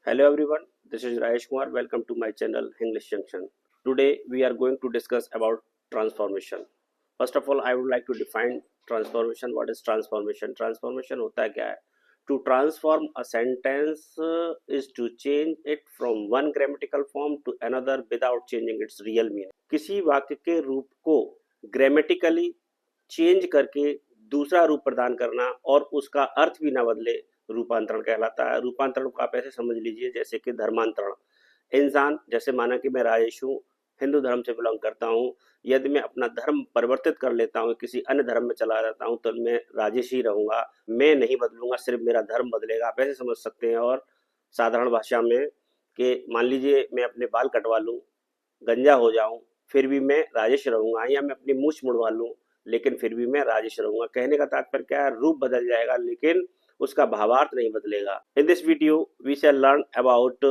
Hello everyone, this is Rajesh Kumar. Welcome to my channel English Junction. Today we are going to discuss about transformation. First of all, I would like to define transformation. What is transformation? Transformation होता है क्या है? To transform a sentence is to change it from one grammatical form to another without changing its real meaning. किसी वाक्य के रूप को grammatically change करके दूसरा रूप प्रदान करना और उसका अर्थ भी ना बदले रूपांतरण कहलाता है। रूपांतरण को आप ऐसे समझ लीजिए जैसे कि धर्मांतरण। इंसान जैसे माना कि मैं राजेश हूँ, हिंदू धर्म से बिलोंग करता हूँ, यदि मैं अपना धर्म परिवर्तित कर लेता हूँ, किसी अन्य धर्म में चला जाता हूँ तो मैं राजेश ही रहूँगा, मैं नहीं बदलूंगा, सिर्फ मेरा धर्म बदलेगा। आप ऐसे समझ सकते हैं। और साधारण भाषा में कि मान लीजिए मैं अपने बाल कटवा लूँ, गंजा हो जाऊं, फिर भी मैं राजेश रहूंगा, या मैं अपनी मूछ मुड़वा लूं लेकिन फिर भी मैं राजेश रहूंगा। कहने का तात्पर्य क्या है? रूप बदल जाएगा लेकिन उसका भावार्थ नहीं बदलेगा। In this video we shall learn about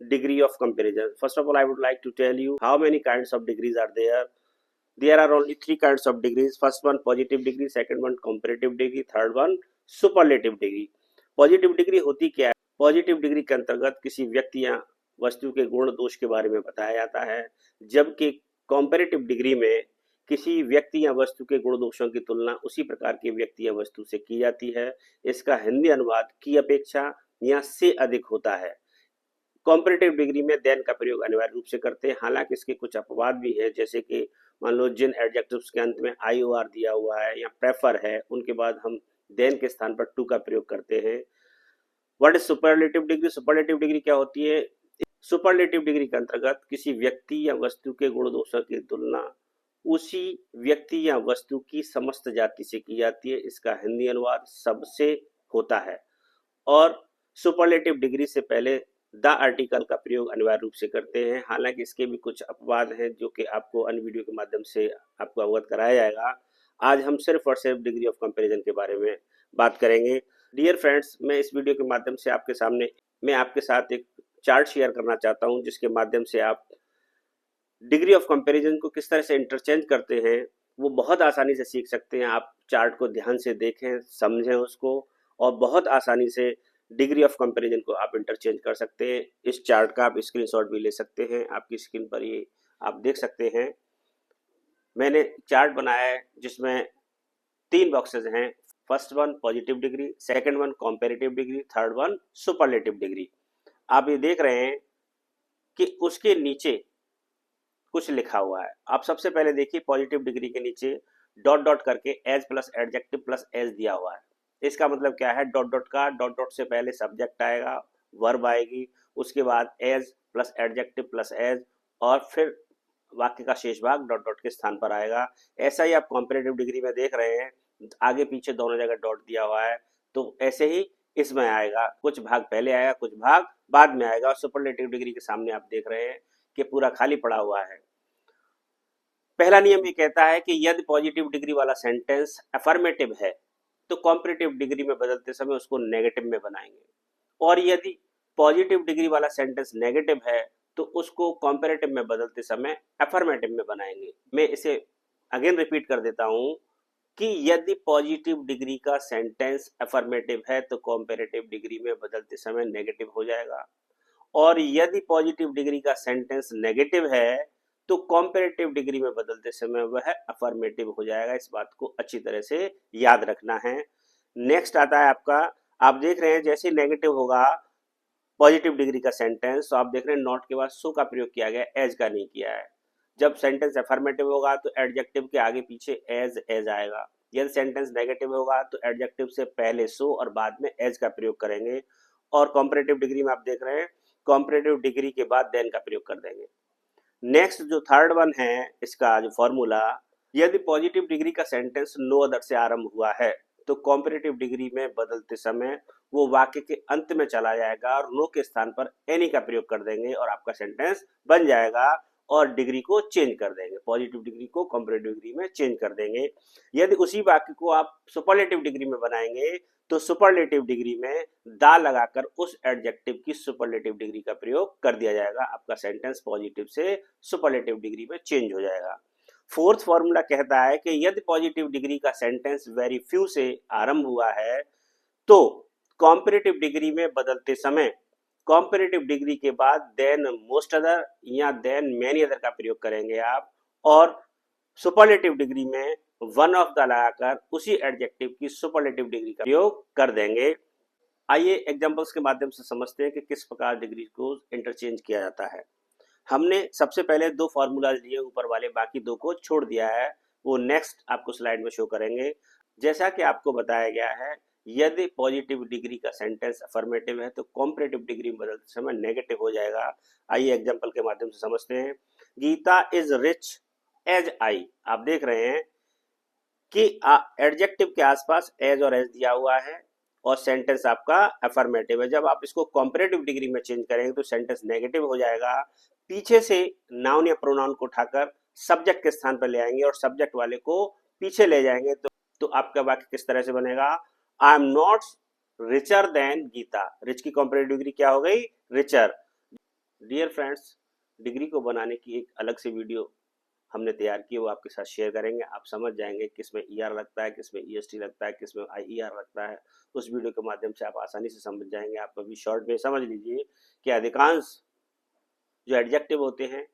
degree of comparison. First of all, I would like to tell you how many kinds of degrees are there. There are only three kinds of degrees. First one positive degree, second one comparative degree, third one superlative degree. Positive degree होती क्या है? Positive degree के अंतर्गत किसी व्यक्ति या वस्तु के गुण दोष के बारे में बताया जाता है, जबकि कॉम्पेरेटिव डिग्री में किसी व्यक्ति या वस्तु के गुण दोषों की तुलना उसी प्रकार के व्यक्ति या वस्तु से की जाती है। इसका हिंदी अनुवाद की अपेक्षा या से अधिक होता है। कॉम्परेटिव डिग्री में देन का प्रयोग अनिवार्य रूप से करते हैं, हालांकि इसके कुछ अपवाद भी है, जैसे कि मान लो जिन एडजेक्टिव्स के अंत में IOR दिया हुआ है या प्रेफर है, उनके बाद हम देन के स्थान पर टू का प्रयोग करते हैं। What is superlative degree? Superlative degree क्या होती है? सुपरलेटिव डिग्री के अंतर्गत किसी व्यक्ति या वस्तु के गुण दोषों की तुलना उसी व्यक्ति या वस्तु की समस्त जाति से की जाती है। इसका हिंदी अनुवाद सबसे होता है। और सुपरलेटिव डिग्री से पहले द आर्टिकल का प्रयोग अनिवार्य रूप से करते हैं, हालांकि इसके भी कुछ अपवाद हैं जो कि आपको अन्य वीडियो के माध्यम से आपको अवगत कराया जाएगा। आज हम सिर्फ और सिर्फ डिग्री ऑफ कंपैरिजन के बारे में बात करेंगे। डियर फ्रेंड्स, मैं इस वीडियो के माध्यम से आपके सामने मैं आपके साथ एक चार्ट शेयर करना चाहता हूं, जिसके माध्यम से आप डिग्री ऑफ कंपैरिजन को किस तरह से इंटरचेंज करते हैं वो बहुत आसानी से सीख सकते हैं। आप चार्ट को ध्यान से देखें, समझें उसको, और बहुत आसानी से डिग्री ऑफ कंपैरिजन को आप इंटरचेंज कर सकते हैं। इस चार्ट का आप स्क्रीनशॉट भी ले सकते हैं, आपकी स्क्रीन पर ये आप देख सकते हैं। मैंने चार्ट बनाया है जिसमें 3 बॉक्सेस हैं। First one positive degree, second one comparative degree, third one superlative degree. आप ये देख रहे हैं कि उसके नीचे कुछ लिखा हुआ है। आप सबसे पहले देखिए पॉजिटिव डिग्री के नीचे डॉट डॉट करके as plus adjective plus as दिया हुआ है। इसका मतलब क्या है? डॉट डॉट का डॉट डॉट से पहले सब्जेक्ट आएगा, वर्ब आएगी, उसके बाद as plus adjective plus as, और फिर वाक्य का शेष भाग डॉट डॉट के स्थान पर आएगा। ऐसा ही आप कॉम्परेटिव डिग्री में देख रहे हैं, आगे पीछे दोनों जगह डॉट दिया हुआ है, तो ऐसे ही इसमें आएगा, कुछ भाग पहले आएगा, कुछ भाग बाद में आएगा। और सुपरलेटिव डिग्री के सामने आप देख रहे हैं कि पूरा खाली पड़ा हुआ है। पहला नियम ये कहता है कि यदि पॉजिटिव डिग्री वाला सेंटेंस अफर्मेटिव है तो कॉम्परेटिव डिग्री में बदलते समय उसको नेगेटिव में बनाएंगे, और यदि पॉजिटिव डिग्री वाला सेंटेंस नेगेटिव है तो उसको कॉम्परेटिव में बदलते समय अफर्मेटिव में बनाएंगे। मैं इसे अगेन रिपीट कर देता हूं कि यदि पॉजिटिव डिग्री का सेंटेंस अफर्मेटिव है तो कॉम्परेटिव डिग्री में बदलते समय नेगेटिव हो जाएगा, और यदि पॉजिटिव डिग्री का सेंटेंस नेगेटिव है तो कॉम्परेटिव डिग्री में बदलते समय वह अफर्मेटिव हो जाएगा। इस बात को अच्छी तरह से याद रखना है। नेक्स्ट आता है आपका, आप देख रहे हैं जैसे नेगेटिव होगा पॉजिटिव डिग्री का सेंटेंस, तो आप देख रहे हैं नॉट के बाद सो का प्रयोग किया गया, एज का नहीं किया है। जब सेंटेंस अफर्मेटिव होगा तो एडजेक्टिव के आगे पीछे एज आएगा। यदि सेंटेंस नेगेटिव होगा तो एडजेक्टिव से पहले सो और बाद में एज का प्रयोग करेंगे। और कॉम्परेटिव डिग्री में आप देख रहे हैं कॉम्परेटिव डिग्री के बाद देन का प्रयोग कर देंगे। नेक्स्ट जो थर्ड वन है, इसका जो फॉर्मूला, यदि पॉजिटिव डिग्री का सेंटेंस नो अदर से आरंभ हुआ है तो कॉम्परेटिव डिग्री में बदलते समय वो वाक्य के अंत में चला जाएगा और नो के स्थान पर एनी का प्रयोग कर देंगे और आपका सेंटेंस बन जाएगा, और डिग्री को चेंज कर देंगे, पॉजिटिव डिग्री को कॉम्परेटिव डिग्री में चेंज कर देंगे। यदि उसी वाक्य को आप सुपरलेटिव डिग्री में बनाएंगे तो सुपरलेटिव डिग्री में दा लगाकर उस एडजेक्टिव की सुपरलेटिव डिग्री का प्रयोग कर दिया जाएगा, आपका सेंटेंस पॉजिटिव से सुपरलेटिव डिग्री में चेंज हो जाएगा। फोर्थ फॉर्मूला कहता है कि यदि पॉजिटिव डिग्री का सेंटेंस वेरी फ्यू से आरंभ हुआ है तो कॉम्परेटिव डिग्री में बदलते समय कॉम्परेटिव डिग्री के बाद देन मोस्ट अदर या देन मैनी अदर का प्रयोग करेंगे आप, और सुपरलेटिव डिग्री में वन ऑफ द लगाकर उसी एडजेक्टिव की सुपरलेटिव डिग्री का प्रयोग कर देंगे। आइए एग्जांपल्स के माध्यम से समझते हैं कि किस प्रकार डिग्री को इंटरचेंज किया जाता है। हमने सबसे पहले दो फॉर्मूलाज लिए ऊपर वाले, बाकी दो को छोड़ दिया है, वो नेक्स्ट आपको स्लाइड में शो करेंगे। जैसा कि आपको बताया गया है, यदि पॉजिटिव डिग्री का सेंटेंस अफर्मेटिव है तो कॉम्परेटिव डिग्री बदलते समय नेगेटिव हो जाएगा। आइए एग्जांपल के माध्यम से समझते हैं। Geeta is rich as I. आप देख रहे हैं कि एडजेक्टिव के आसपास एज और एज दिया हुआ है और सेंटेंस आपका अफर्मेटिव है। जब आप इसको कॉम्परेटिव डिग्री में चेंज करेंगे तो सेंटेंस नेगेटिव हो जाएगा। पीछे से नाउन या प्रोनाउन को उठाकर सब्जेक्ट के स्थान पर ले आएंगे और सब्जेक्ट वाले को पीछे ले जाएंगे, तो आपका वाक्य किस तरह से बनेगा? I am not richer than Geeta. Rich की कॉम्परेटिव डिग्री क्या हो गई? रिचर। डियर फ्रेंड्स, डिग्री को बनाने की एक अलग से वीडियो हमने तैयार की, वो आपके साथ शेयर करेंगे। आप समझ जाएंगे किसमें ER लगता है, किसमें EST लगता है, किसमें IER लगता है। उस वीडियो के माध्यम से आप आसानी से समझ जाएंगे। आप अभी शॉर्ट में समझ लीजिए कि अधिकांश जो एडजेक्टिव होते हैं,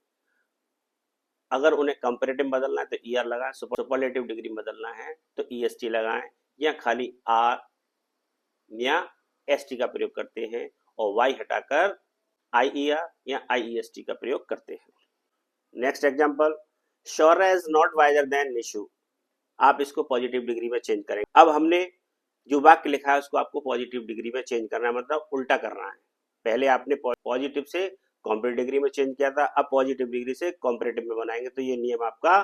अगर उन्हें कंपैरेटिव बदलना है तो ER लगाएं, सुपरलेटिव डिग्री बदलना है तो EST लगाएं, या खाली R या ST का प्रयोग करते हैं और Y हटाकर IER या IEST का प्रयोग करते हैं। Next example, Shaurya is not visor then Nishu. आप इसको पॉजिटिव डिग्री में चेंज करेंगे। अब हमने जो वाक्य लिखा है उसको आपको पॉजिटिव डिग्री में चेंज करना है, मतलब उल्टा करना है। पहले आपने पॉजिटिव से कॉम्परेटिव डिग्री में चेंज किया था, अब पॉजिटिव डिग्री से कॉम्परेटिव में बनाएंगे तो ये नियम आपका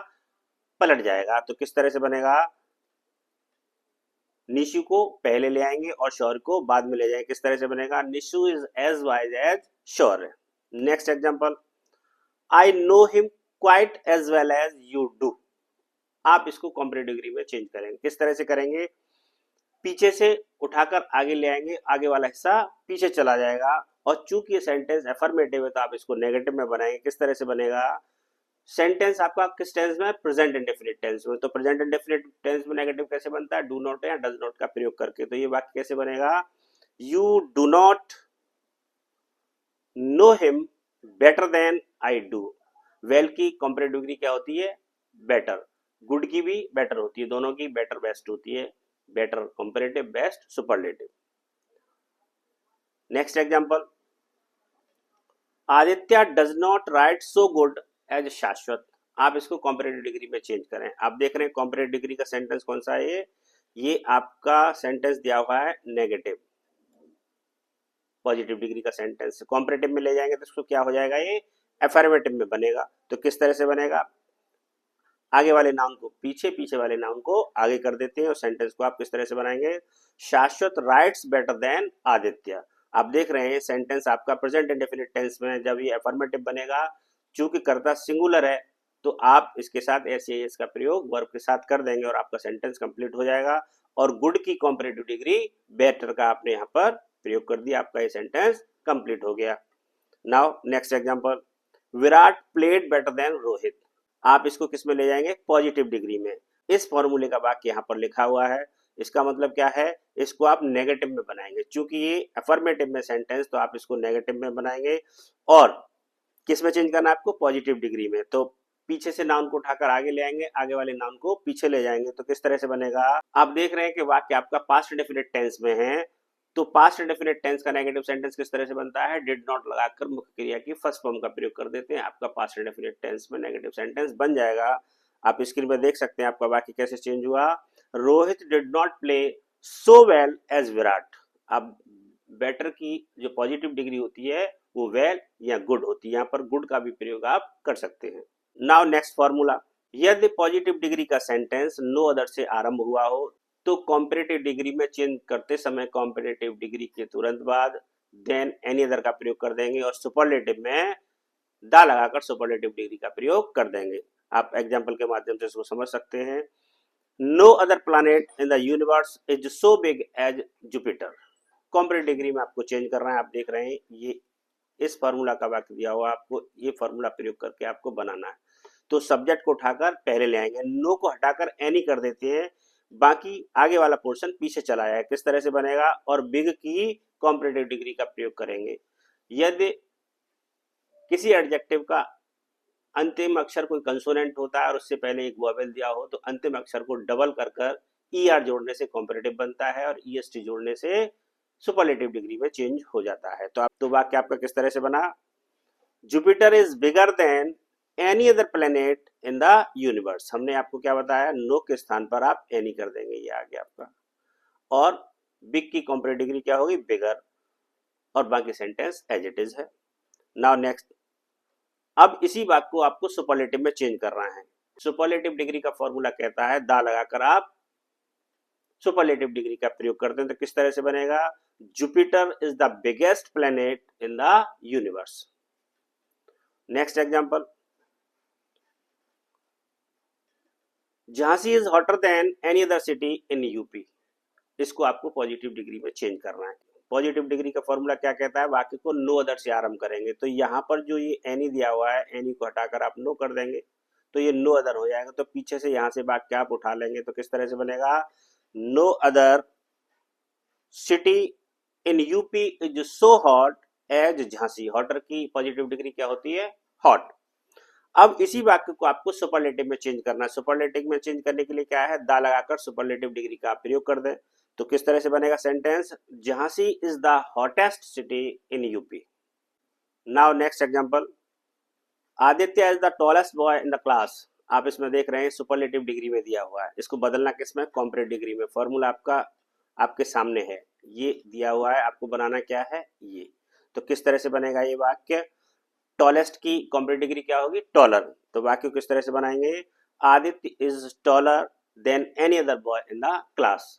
पलट जाएगा। तो किस तरह से बनेगा? निशु को पहले ले आएंगे और शौर्य को बाद में ले जाएंगे। किस तरह से बनेगा? Nishu is as wise as Shaurya. Next example, I know him quite as well as you do. आप इसको कॉम्परेटिव डिग्री में चेंज करेंगे। किस तरह से करेंगे? पीछे से उठाकर आगे ले आएंगे, आगे वाला हिस्सा पीछे चला जाएगा, और चूंकि ये सेंटेंस अफर्मेटिव है तो आप इसको नेगेटिव में बनाएंगे। किस तरह से बनेगा? सेंटेंस आपका किस टेंस में? प्रेजेंट इंडेफिनिट टेंस में। तो प्रेजेंट इंडेफिनिट टेंस में नेगेटिव कैसे बनता है? डू नॉट या डज नॉट का प्रयोग करके। तो ये वाक्य कैसे बनेगा? You do not know him better than I do. Well की कॉम्परेटिव डिग्री क्या होती है? बेटर। गुड की भी बेटर होती है, दोनों की बेटर बेस्ट होती है। Better comparative, best superlative. Next example, Aditya does not write so good as Shashwat. आप इसको कॉम्परेटिव डिग्री में चेंज करें। आप देख रहे हैं कॉम्परेटिव डिग्री का सेंटेंस कौन सा है? ये आपका सेंटेंस दिया हुआ है नेगेटिव। पॉजिटिव डिग्री का सेंटेंस कॉम्परेटिव में ले जाएंगे तो इसको क्या हो जाएगा? ये अफर्मेटिव में बनेगा। तो किस तरह से बनेगा? आगे वाले नाउन को पीछे, पीछे वाले नाउन को आगे कर देते हैं और सेंटेंस को आप किस तरह से बनाएंगे? शाश्वत राइट्स बेटर देन आदित्य। आप देख रहे हैं सेंटेंस आपका प्रेजेंट इंडेफिनिट टेंस में है। जब ये अफर्मेटिव बनेगा, चूंकि कर्ता सिंगुलर है, तो आप इसके साथ एस का प्रयोग वर्ब के साथ कर देंगे और आपका सेंटेंस कंप्लीट हो जाएगा। और गुड की कॉम्परेटिव डिग्री बेटर का आपने यहाँ पर प्रयोग कर दिया, आपका ये सेंटेंस कंप्लीट हो गया। Now next example, Virat played better than Rohit. आप इसको किस में ले जाएंगे? पॉजिटिव डिग्री में। इस फॉर्मूले का वाक्य यहाँ पर लिखा हुआ है, इसका मतलब क्या है? इसको आप नेगेटिव में बनाएंगे। चूंकि ये अफर्मेटिव में सेंटेंस, तो आप इसको नेगेटिव में बनाएंगे और किस में चेंज करना है आपको? पॉजिटिव डिग्री में। तो पीछे से नाउन को उठाकर आगे ले आएंगे, आगे वाले नाउन को पीछे ले जाएंगे। तो किस तरह से बनेगा? आप देख रहे हैं कि वाक्य आपका पास्ट इंडेफिनिट टेंस में है, तो पास्ट इंडेफिनिट टेंस का नेगेटिव सेंटेंस किस तरह से बनता है? डिड नॉट लगाकर मुख्य क्रिया की फर्स्ट फॉर्म का प्रयोग कर देते हैं, आपका पास्ट इंडेफिनिट टेंस में नेगेटिव सेंटेंस बन जाएगा। आप स्क्रीन पर देख सकते हैं आपका वाक्य कैसे चेंज हुआ। Rohit did not play so well as Virat. अब बेटर की जो पॉजिटिव डिग्री होती है वो वेल या गुड होती है, यहाँ पर गुड का भी प्रयोग आप कर सकते हैं। नाउ नेक्स्ट फॉर्मूला, यदि पॉजिटिव डिग्री का सेंटेंस नो अदर से आरंभ हुआ हो तो कॉम्परेटिव डिग्री में चेंज करते समय कॉम्परेटिव डिग्री के तुरंत बाद देन एनी अदर का प्रयोग कर देंगे और सुपरलेटिव में दा लगाकर सुपरलेटिव डिग्री का प्रयोग कर देंगे। आप एग्जांपल के माध्यम से इसको समझ सकते हैं। No other planet in the universe is so big as Jupiter. Comparative degree में आपको चेंज करना है। आप देख रहे हैं ये इस फॉर्मूला का वाक्य दिया हुआ, आपको ये फॉर्मूला प्रयोग करके आपको बनाना है। तो सब्जेक्ट को उठाकर पहले ले आएंगे, नो को हटाकर एनी कर देते हैं, बाकी आगे वाला पोर्शन पीछे चला जाए। किस तरह से बनेगा? और बिग की कॉम्परेटिव डिग्री का प्रयोग करेंगे। यदि किसी एडजेक्टिव का अंतिम अक्षर कोई कंसोनेंट होता है और उससे पहले एक वोवेल दिया हो तो अंतिम अक्षर को डबल कर ER जोड़ने से कॉम्परेटिव बनता है और EST जोड़ने से सुपरलेटिव डिग्री में चेंज हो जाता है। तो वाक्य आपका किस तरह से बना, Jupiter is bigger than any other planet in the universe. हमने आपको क्या बताया, नो के स्थान पर आप एनी कर देंगे, ये आ गया आपका, और बिग की कॉम्परेटिव डिग्री क्या होगी, बिगर, और बाकी सेंटेंस एज इट इज है। नाउ नेक्स्ट, अब इसी बात को आपको सुपरलेटिव में चेंज करना है। सुपरलेटिव डिग्री का फॉर्मूला कहता है दा लगाकर आप सुपरलेटिव डिग्री का प्रयोग करते हैं, तो किस तरह से बनेगा, Jupiter is the biggest planet in the universe. Next example, Jhansi is hotter then any other city in UP. इसको आपको पॉजिटिव डिग्री में चेंज करना है। पॉजिटिव डिग्री का फॉर्मूला क्या कहता है, वाक्य को नो अदर से आरंभ करेंगे, तो यहाँ पर जो ये एनी दिया हुआ है, एनी को हटाकर आप नो कर देंगे तो ये नो अदर हो जाएगा। तो पीछे से यहाँ से वाक्य आप उठा लेंगे, तो किस तरह से बनेगा, no other city in UP is so hot as Jhansi. Hotter की पॉजिटिव डिग्री क्या होती है, हॉट। अब इसी वाक्य को आपको सुपरलेटिव में चेंज करना है। सुपरलेटिव में चेंज करने के लिए क्या है, दा लगाकर सुपरलेटिव डिग्री का प्रयोग कर दें, तो किस तरह से बनेगा sentence, Jhansi is the hottest city in UP. Now next example, Aditya is the tallest boy in the class. आप इसमें देख रहे हैं सुपरलेटिव डिग्री में दिया हुआ है, इसको बदलना किसमें, कॉम्परेटिव डिग्री में। फॉर्मूला आपका आपके सामने है, ये दिया हुआ है, आपको बनाना क्या है, ये। तो किस तरह से बनेगा ये वाक्य, टॉलेस्ट की कॉम्परेटिव डिग्री क्या होगी, टॉलर। तो वाक्य किस तरह से बनाएंगे, Aditya is taller than any other boy in the class.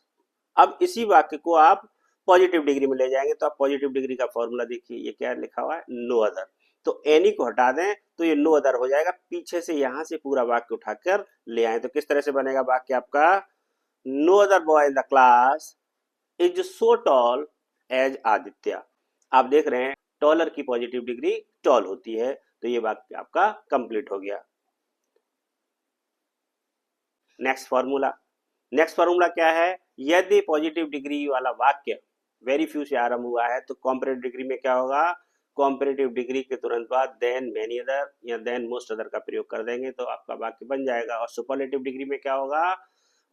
अब इसी वाक्य को आप पॉजिटिव डिग्री में ले जाएंगे, तो आप पॉजिटिव डिग्री का फॉर्मूला देखिए, ये क्या लिखा हुआ है, नो अदर। तो एनी को हटा दें तो ये नो अदर हो जाएगा, पीछे से यहां से पूरा वाक्य उठाकर ले आए, तो किस तरह से बनेगा वाक्य आपका, no other boy in the class is so tall as Aditya. आप देख रहे हैं टॉलर की पॉजिटिव डिग्री टॉल होती है, तो ये वाक्य आपका कंप्लीट हो गया। नेक्स्ट फॉर्मूला क्या है, यदि पॉजिटिव डिग्री वाला वाक्य वेरी फ्यू से आरंभ हुआ है तो कॉम्परेटिव डिग्री में क्या होगा, कॉम्परेटिव डिग्री के तुरंत बाद देन मेनी अदर या देन मोस्ट अदर का प्रयोग कर देंगे तो आपका वाक्य बन जाएगा। और सुपरलेटिव डिग्री में क्या होगा,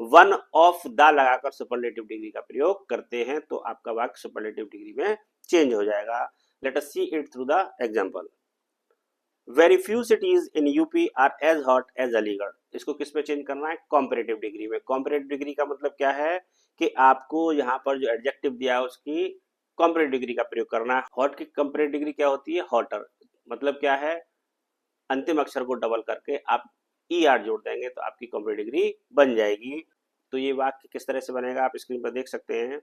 वन ऑफ द लगाकर सुपरलेटिव डिग्री का प्रयोग करते हैं तो आपका वाक्य सुपरलेटिव डिग्री में चेंज हो जाएगा। Let us see it through the example, very few cities in UP are as hot as Aligarh. इसको किस में चेंज करना है, कॉम्परेटिव डिग्री में। कॉम्परेटिव डिग्री का मतलब क्या है कि आपको यहाँ पर जो एडजेक्टिव दिया है उसकी कॉम्परेटिव डिग्री का प्रयोग करना है। हॉट की कॉम्परेटिव डिग्री क्या होती है, हॉटर। मतलब क्या है, अंतिम अक्षर को डबल करके आप ER जोड़ देंगे तो आपकी कॉम्परेटिव डिग्री बन जाएगी। तो ये वाक्य किस तरह से बनेगा, आप स्क्रीन पर देख सकते हैं,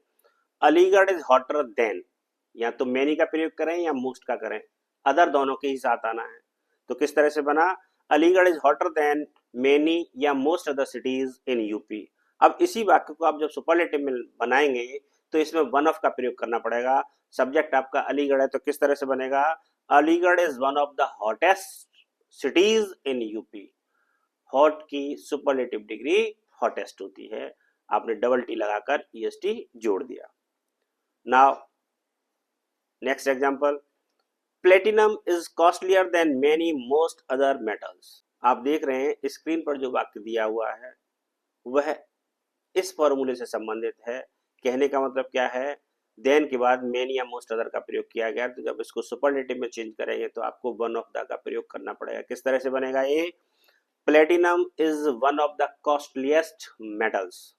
अलीगढ़ इज हॉटर देन, या तो मैनी का प्रयोग करें या मोस्ट का करें, अदर दोनों के ही साथ आना है। तो किस तरह से बना, Aligarh is hotter than many या most other cities in UP. अब इसी वाक्य को आप जब सुपरलेटिव में बनाएंगे तो इसमें वन ऑफ का प्रयोग करना पड़ेगा। सब्जेक्ट आपका अलीगढ़ है तो किस तरह से बनेगा, Aligarh is one of the hottest cities in UP. Hot की सुपरलेटिव डिग्री हॉटेस्ट होती है, आपने डबल टी लगाकर EST जोड़ दिया। Now next example, platinum is costlier then many most other metals. आप देख रहे हैं स्क्रीन पर जो वाक्य दिया हुआ है वह इस फॉर्मूले से संबंधित है। कहने का मतलब क्या है, देन के बाद मेनी या मोस्ट अदर का प्रयोग किया गया, तो जब इसको सुपरलेटिव में चेंज करेंगे तो आपको वन ऑफ द का प्रयोग करना पड़ेगा। किस तरह से बनेगा ये, platinum is one of the costliest metals.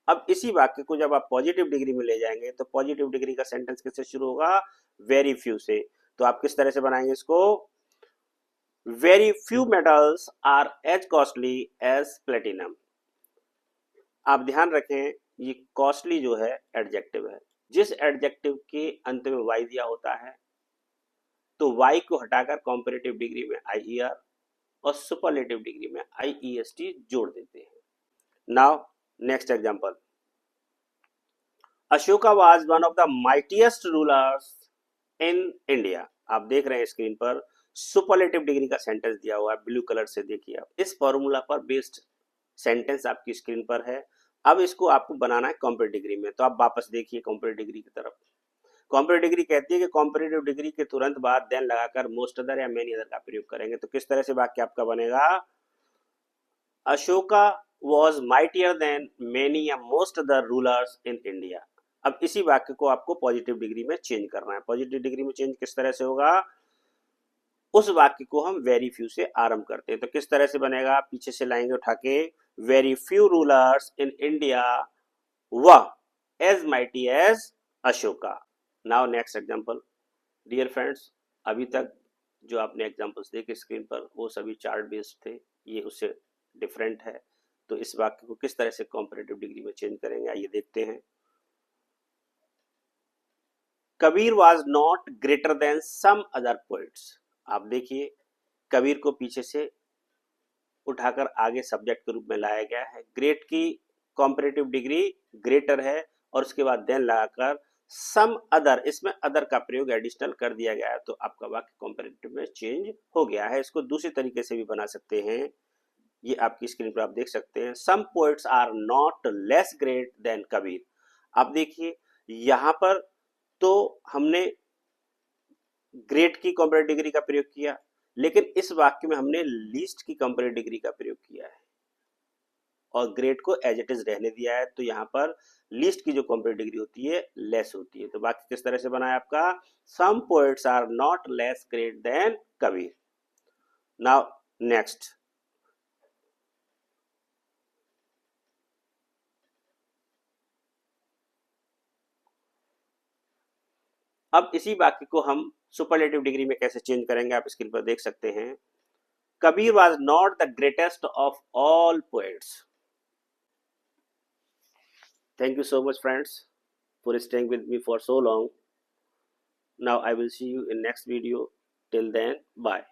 अब इसी वाक्य को जब आप पॉजिटिव डिग्री में ले जाएंगे तो पॉजिटिव डिग्री का सेंटेंस किससे शुरू होगा, वेरी फ्यू से। तो आप किस तरह से बनाएंगे इसको, very few metals are as costly as platinum. आप ध्यान रखें ये कॉस्टली जो है एडजेक्टिव है, जिस एडजेक्टिव के अंत में वाई दिया होता है तो वाई को हटाकर कॉम्परेटिव डिग्री में IER और सुपरलेटिव डिग्री में IEST जोड़ देते हैं। Now next example, Ashoka was one of the mightiest rulers in India. आप देख रहे हैं स्क्रीन पर सुपरलेटिव डिग्री का सेंटेंस दिया हुआ है, ब्लू कलर से देखिए आप। इस फॉर्मूला पर बेस्ड सेंटेंस आपकी स्क्रीन पर है। अब इसको आपको बनाना है कॉम्परेटिव डिग्री में, तो आप वापस देखिए कॉम्परेटिव डिग्री की तरफ। कॉम्परेटिव डिग्री कहती है कि कॉम्परेटिव डिग्री के तुरंत बाद देन लगाकर मोस्ट अदर या मेनी अदर का प्रयोग करेंगे। तो किस तरह से वाक्य आपका बनेगा, Ashoka was mightier than many या most other rulers in India. अब इसी वाक्य को आपको पॉजिटिव डिग्री में चेंज करना है। पॉजिटिव डिग्री में चेंज किस तरह से होगा, उस वाक्य को हम वेरी फ्यू से आरंभ करते हैं। तो किस तरह से बनेगा, पीछे से लाएंगे उठा के, very few rulers in India were as mighty as Ashoka. Now next example. Dear friends, अभी तक जो आपने एग्जांपल्स देखे स्क्रीन पर वो सभी चार्ट बेस्ड थे, ये उससे डिफरेंट है। तो इस वाक्य को किस तरह से कॉम्परेटिव डिग्री में चेंज करेंगे, आइए देखते हैं। Kabir was not greater than some other poets. आप देखिए, कबीर को पीछे से उठाकर आगे सब्जेक्ट के रूप में लाया गया है। ग्रेट की कॉम्परेटिव डिग्री ग्रेटर है और उसके बाद देन लगाकर सम अदर, इसमें अदर का प्रयोग एडिशनल कर दिया गया है। तो आपका वाक्य कॉम्परेटिव में चेंज हो गया है। इसको दूसरी तरीके से भी बना सकते हैं, ये आपकी स्क्रीन पर आप देख सकते हैं। Some poets are not less great than Kabir. आप देखिए यहां पर तो हमने ग्रेट की कॉम्परेटिव डिग्री का प्रयोग किया, लेकिन इस वाक्य में हमने लीस्ट की कंपेरेटिव डिग्री का प्रयोग किया है और ग्रेट को एज इट इज रहने दिया है। तो यहाँ पर लीस्ट की जो कंपेरेटिव डिग्री होती है लेस होती है। तो वाक्य किस तरह से बना है आपका, some poets are not less great than Kabir. Now next, अब इसी वाक्य को हम सुपरलेटिव डिग्री में कैसे चेंज करेंगे, आप स्क्रीन पर देख सकते हैं। Kabir was not the greatest of all poets. Thank you so much, friends, for staying with me for so long. Now I will see you in next video. Till then, bye.